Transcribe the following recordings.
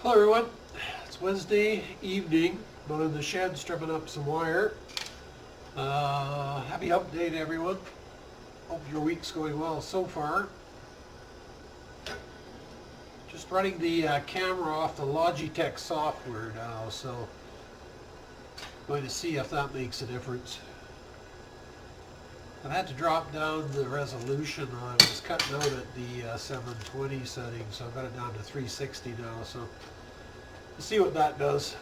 Hello everyone, it's Wednesday evening, I'm in the shed stripping up some wire. Happy Hump Day to everyone. Hope your week's going well so far. Just running the camera off the Logitech software now, so going to see if that makes a difference. I've had to drop down the resolution. I was cutting out at the 720 setting, so I've got it down to 360 now, so we'll see what that does.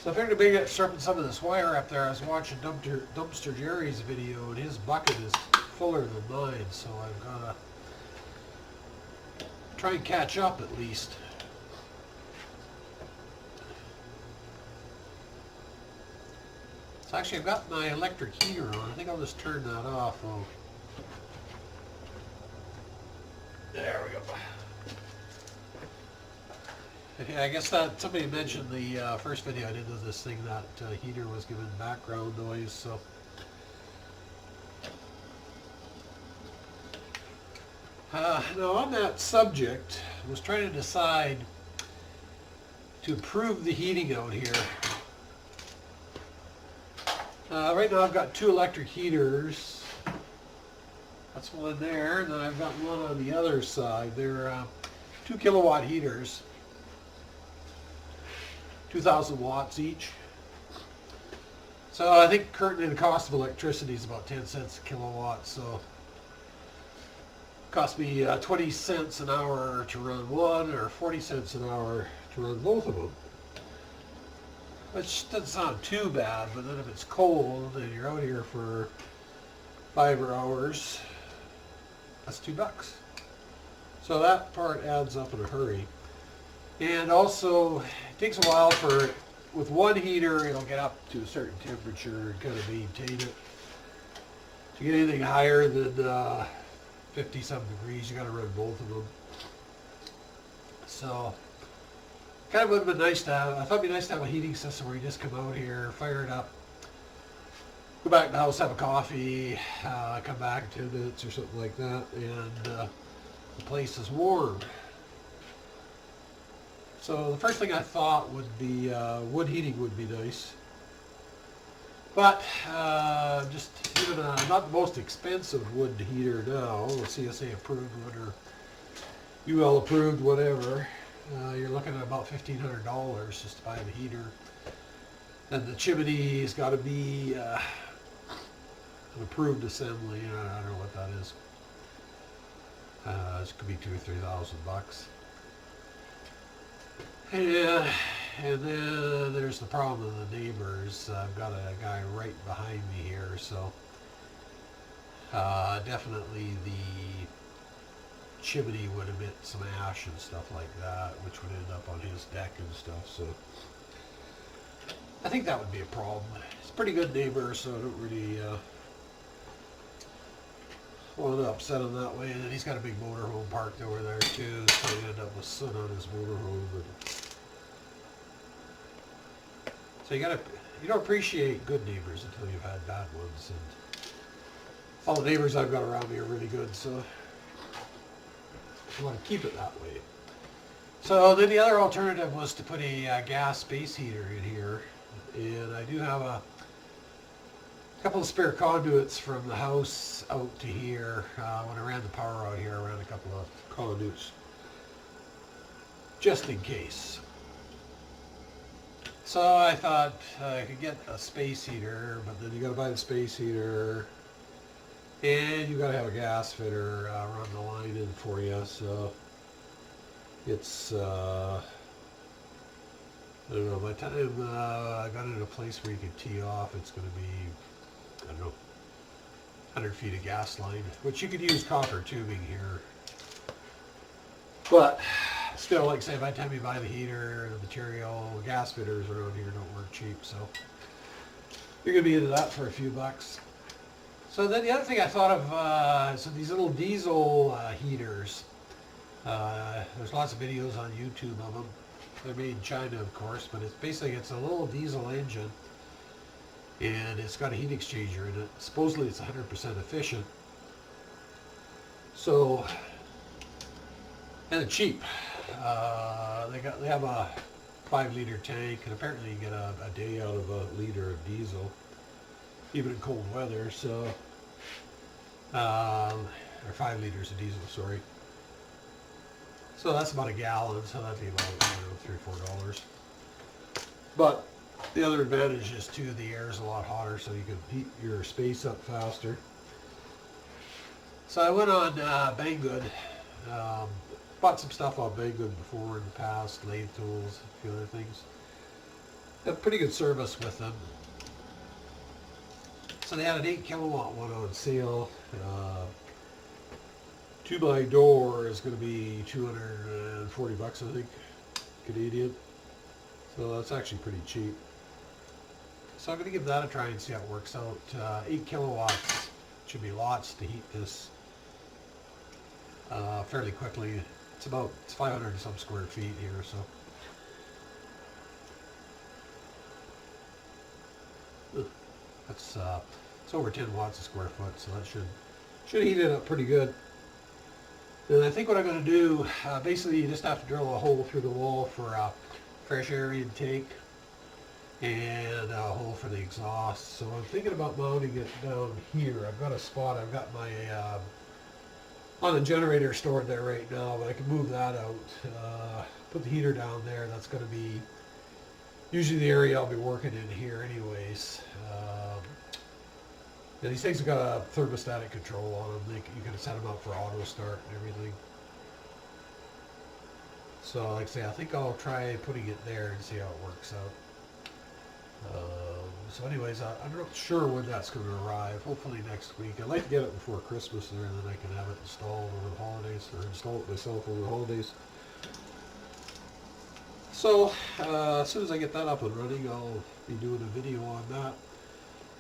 So I figured to maybe stripping some of this wire up there. I was watching Dumpster Jerry's video, and his bucket is fuller than mine, so I've got to try and catch up at least. So actually I've got my electric heater on. I think I'll just turn that off. Oh. There we go. Yeah, I guess that somebody mentioned the first video I did of this thing that heater was giving background noise. So now on that subject, I was trying to decide to improve the heating out here. Right now I've got two electric heaters. That's one there, and then I've got one on the other side. They're 2 kilowatt heaters, 2,000 watts each. So I think currently the cost of electricity is about 10 cents a kilowatt, so it cost me 20 cents an hour to run one, or 40 cents an hour to run both of them. Which doesn't sound too bad, but then if it's cold and you're out here for 5 hours, that's $2. So that part adds up in a hurry. And also, it takes a while with one heater, it'll get up to a certain temperature and kind of maintain it. To get anything higher than 50-some degrees, you got to run both of them. So kind of would have been nice to have, I thought it'd be nice to have a heating system where you just come out here, fire it up, go back to the house, have a coffee, come back in 10 minutes or something like that, and the place is warm. So the first thing I thought would be wood heating would be nice. But just even not the most expensive wood heater now, a CSA approved one or UL approved, whatever. You're looking at about $1,500 just to buy the heater. And the chimney's got to be an approved assembly. I don't know what that is. It could be $2,000 or $3,000. And then there's the problem of the neighbors. I've got a guy right behind me here, so definitely the chimney would emit some ash and stuff like that, which would end up on his deck and stuff. So I think that would be a problem. He's a pretty good neighbor, so I don't really want to upset him that way. And then he's got a big motorhome parked over there too, so he end up with soot on his motorhome. So you don't appreciate good neighbors until you've had bad ones. And all the neighbors I've got around me are really good, so I want to keep it that way. So then the other alternative was to put a gas space heater in here, and I do have a couple of spare conduits from the house out to here. When I ran the power out here, I ran a couple of conduits just in case. So I thought I could get a space heater, but then you got to buy the space heater, and you got to have a gas fitter run the line in for you. So it's I don't know. By the time I got it in a place where you could tee off, it's going to be, I don't know, 100 feet of gas line, which you could use copper tubing here. But still, like I say, by the time you buy the heater, the material, gas fitters around here don't work cheap, so you're going to be into that for a few bucks. So then the other thing I thought of, so these little diesel heaters, there's lots of videos on YouTube of them. They're made in China, of course, but it's a little diesel engine, and it's got a heat exchanger in it. Supposedly it's 100% efficient. So, and it's cheap. They have a 5-liter tank, and apparently you get a day out of a liter of diesel, even in cold weather. So, or 5 liters of diesel, sorry. So that's about a gallon, so that'd be about, $3-4. But the other advantage is too, the air is a lot hotter, so you can heat your space up faster. So I went on Banggood, bought some stuff on Banggood before in the past, lathe tools, a few other things. Had pretty good service with them. So they had an 8 kilowatt one on sale. 2x door is going to be $240, I think, Canadian. So that's actually pretty cheap. So I'm going to give that a try and see how it works out. 8 kilowatts should be lots to heat this fairly quickly. It's 500 and some square feet here, so. That's it's over 10 watts a square foot, so that should heat it up pretty good. And I think what I'm going to do, basically you just have to drill a hole through the wall for fresh air intake and a hole for the exhaust. So I'm thinking about mounting it down here. I've got a spot, I've got my on the generator stored there right now, but I can move that out. Put the heater down there. That's going to be usually the area I'll be working in here anyways. And these things have got a thermostatic control on them. You can set them up for auto start and everything. So like I say, I think I'll try putting it there and see how it works out. So anyways, I'm not sure when that's going to arrive. Hopefully next week. I'd like to get it before Christmas there, and then I can have it installed over the holidays, or install it myself over the holidays. So as soon as I get that up and running, I'll be doing a video on that.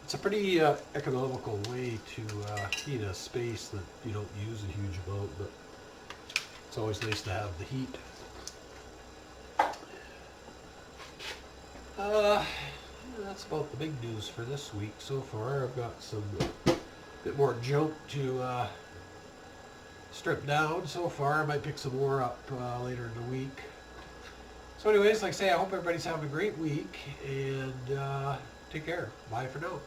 It's a pretty economical way to heat a space that you don't use a huge amount, but it's always nice to have the heat. That's about the big news for this week so far. I've got some bit more junk to strip down so far. I might pick some more up later in the week. So anyways, like I say, I hope everybody's having a great week, and take care. Bye for now.